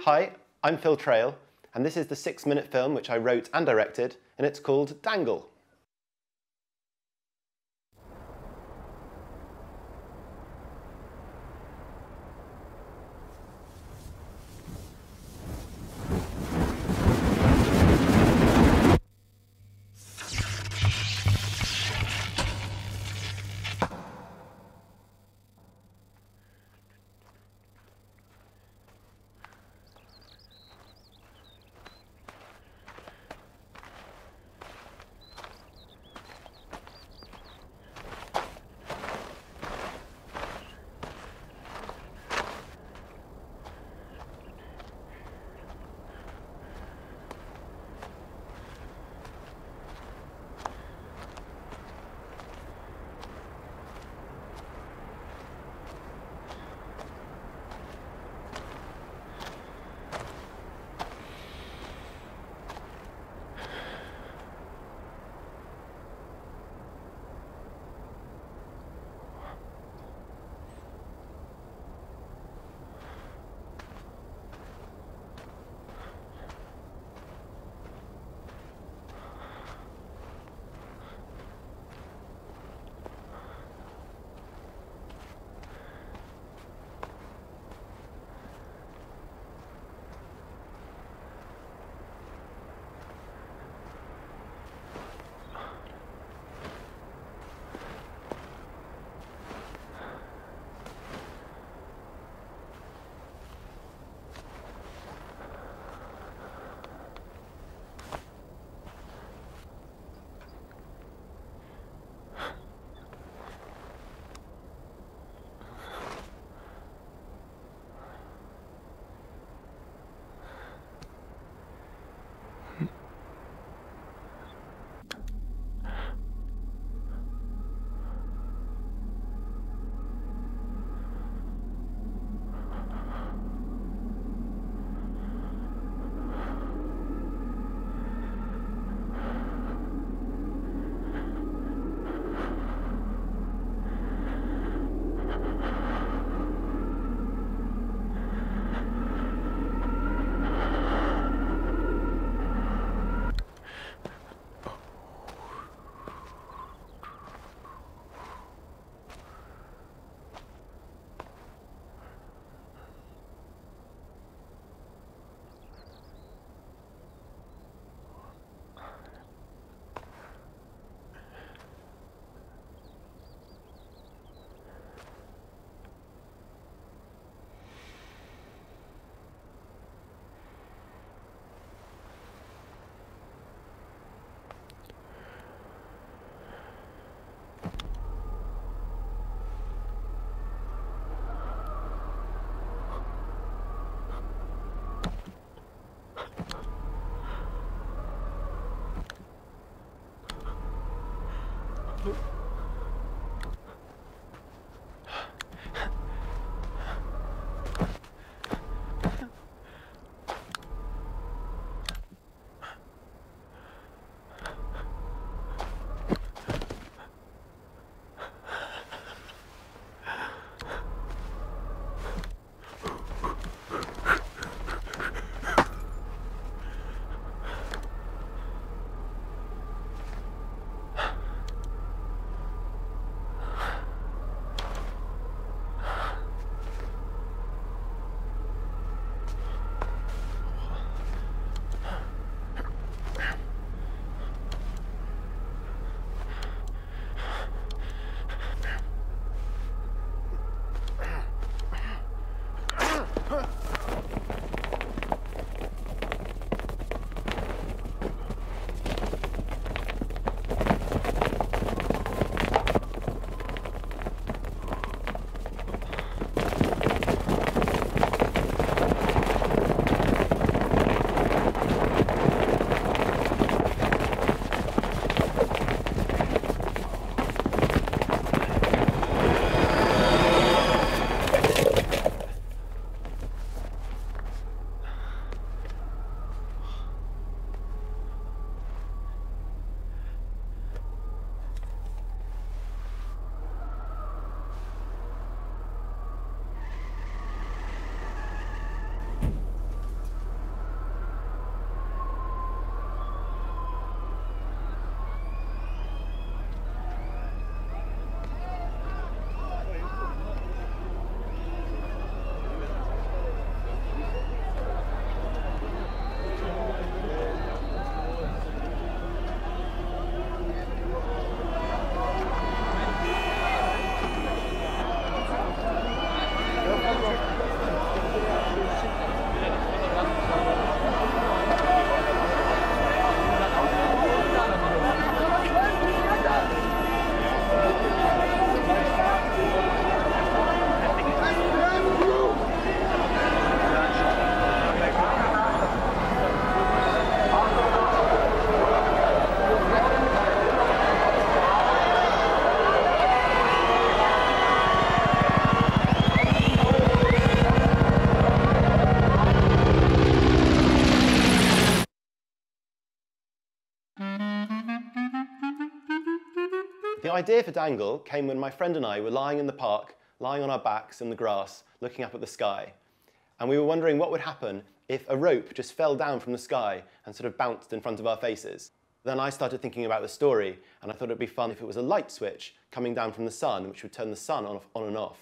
Hi, I'm Phil Traill, and this is the 6-minute film which I wrote and directed, and it's called Dangle. The idea for Dangle came when my friend and I were lying in the park, lying on our backs in the grass, looking up at the sky. And we were wondering what would happen if a rope just fell down from the sky and sort of bounced in front of our faces. Then I started thinking about the story, and I thought it'd be fun if it was a light switch coming down from the sun, which would turn the sun on and off.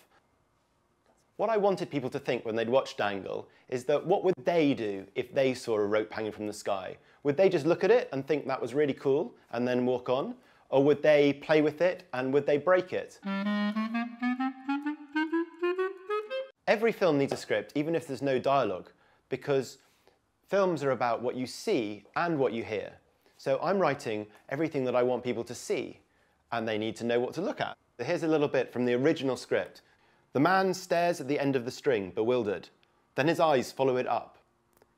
What I wanted people to think when they'd watch Dangle is that what would they do if they saw a rope hanging from the sky? Would they just look at it and think that was really cool and then walk on? Or would they play with it and would they break it? Every film needs a script, even if there's no dialogue, because films are about what you see and what you hear. So I'm writing everything that I want people to see, and they need to know what to look at. So here's a little bit from the original script. The man stares at the end of the string, bewildered. Then his eyes follow it up.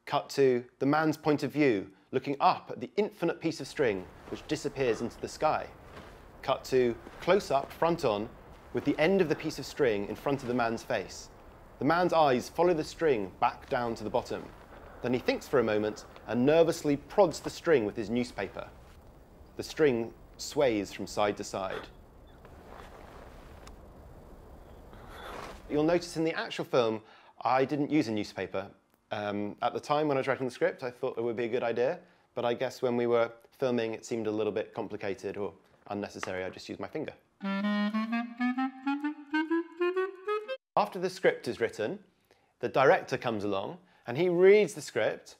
Cut to the man's point of view, looking up at the infinite piece of string which disappears into the sky. Cut to close up, front on, with the end of the piece of string in front of the man's face. The man's eyes follow the string back down to the bottom. Then he thinks for a moment and nervously prods the string with his newspaper. The string sways from side to side. You'll notice in the actual film, I didn't use a newspaper. At the time when I was writing the script, I thought it would be a good idea, but I guess when we were filming, it seemed a little bit complicated or unnecessary. I just used my finger. After the script is written, the director comes along and he reads the script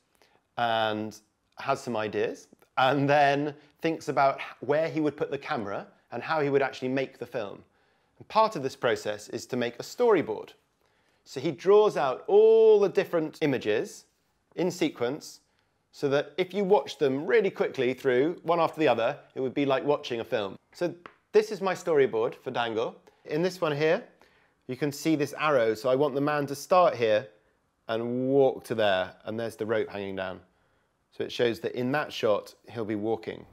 and has some ideas and then thinks about where he would put the camera and how he would actually make the film. And part of this process is to make a storyboard. So he draws out all the different images in sequence so that if you watch them really quickly through, one after the other, it would be like watching a film. So this is my storyboard for Dangle. In this one here, you can see this arrow, so I want the man to start here and walk to there, and there's the rope hanging down. So it shows that in that shot, he'll be walking.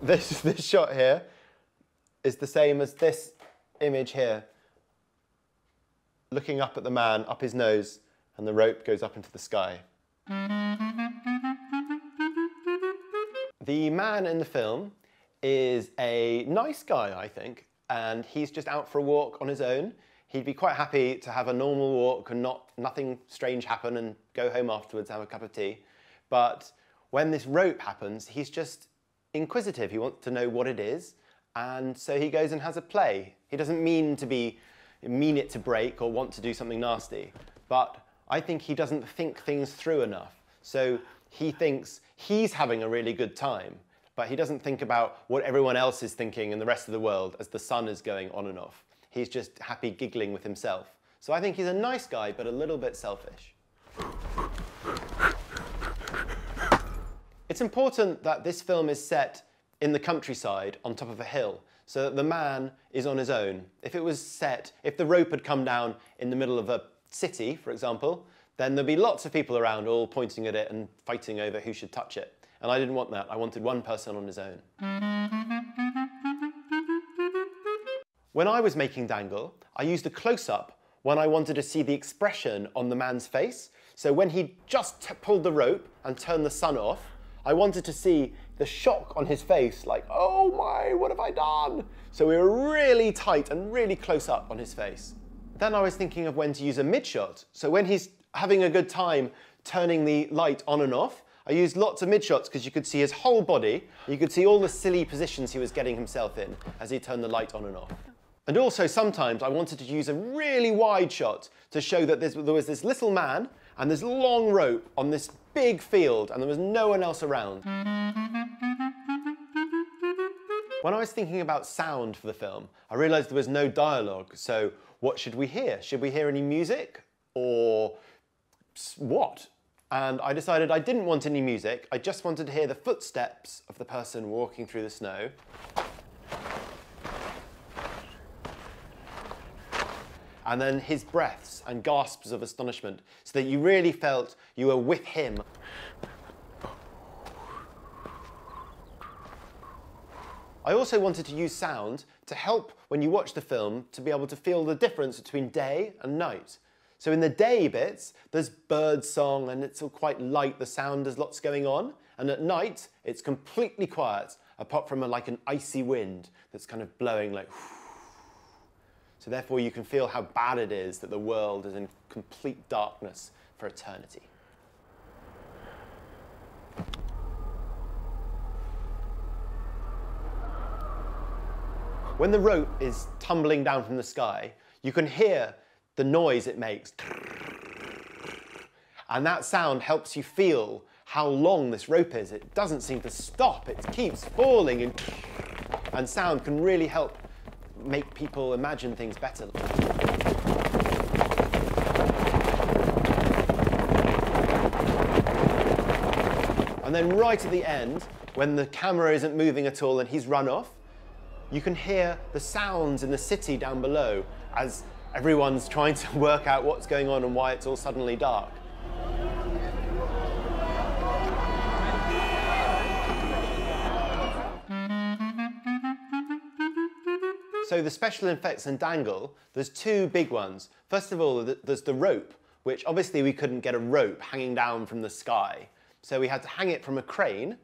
This shot here is the same as this image here. Looking up at the man, up his nose, and the rope goes up into the sky. The man in the film is a nice guy, I think, and he's just out for a walk on his own. He'd be quite happy to have a normal walk and nothing strange happen and go home afterwards, have a cup of tea. But when this rope happens, he's just inquisitive. He wants to know what it is, and so he goes and has a play. He doesn't mean it to break or want to do something nasty, but I think he doesn't think things through enough. So he thinks he's having a really good time, but he doesn't think about what everyone else is thinking in the rest of the world as the sun is going on and off. He's just happy giggling with himself. So I think he's a nice guy, but a little bit selfish. It's important that this film is set in the countryside on top of a hill, so that the man is on his own. If it was set, if the rope had come down in the middle of a city, for example, then there'd be lots of people around all pointing at it and fighting over who should touch it. And I didn't want that. I wanted one person on his own. When I was making Dangle, I used a close-up when I wanted to see the expression on the man's face. So when he just pulled the rope and turned the sun off, I wanted to see the shock on his face, like, oh my, what have I done? So we were really tight and really close up on his face. Then I was thinking of when to use a mid-shot. So when he's having a good time turning the light on and off, I used lots of mid-shots because you could see his whole body. You could see all the silly positions he was getting himself in as he turned the light on and off. And also sometimes I wanted to use a really wide shot to show that there was this little man and this long rope on this big field and there was no one else around. When I was thinking about sound for the film, I realised there was no dialogue, so what should we hear? Should we hear any music or what? And I decided I didn't want any music, I just wanted to hear the footsteps of the person walking through the snow. And then his breaths and gasps of astonishment, so that you really felt you were with him. I also wanted to use sound to help when you watch the film to be able to feel the difference between day and night. So in the day bits, there's bird song and it's all quite light, the sound, there's lots going on. And at night, it's completely quiet, apart from like an icy wind that's kind of blowing like whoo. So therefore you can feel how bad it is that the world is in complete darkness for eternity. When the rope is tumbling down from the sky, you can hear the noise it makes. And that sound helps you feel how long this rope is. It doesn't seem to stop, it keeps falling, and sound can really help make people imagine things better. And then right at the end, when the camera isn't moving at all and he's run off, you can hear the sounds in the city down below as everyone's trying to work out what's going on and why it's all suddenly dark. So the special effects in Dangle, there's two big ones. First of all, there's the rope, which obviously we couldn't get a rope hanging down from the sky. So we had to hang it from a crane,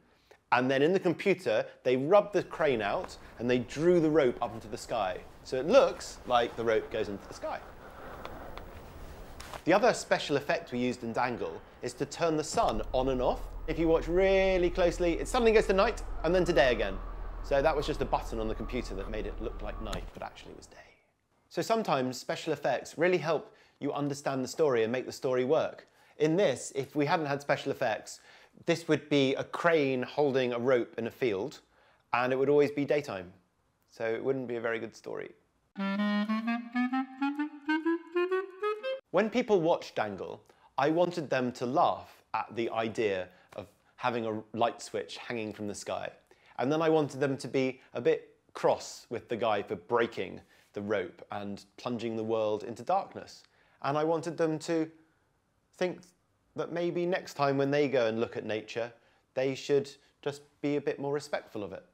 and then in the computer, they rubbed the crane out and they drew the rope up into the sky. So it looks like the rope goes into the sky. The other special effect we used in Dangle is to turn the sun on and off. If you watch really closely, it suddenly goes to night and then to day again. So that was just a button on the computer that made it look like night, but actually it was day. So sometimes special effects really help you understand the story and make the story work. In this, if we hadn't had special effects, this would be a crane holding a rope in a field, and it would always be daytime. So it wouldn't be a very good story. When people watch Dangle, I wanted them to laugh at the idea of having a light switch hanging from the sky. And then I wanted them to be a bit cross with the guy for breaking the rope and plunging the world into darkness. And I wanted them to think that maybe next time when they go and look at nature, they should just be a bit more respectful of it.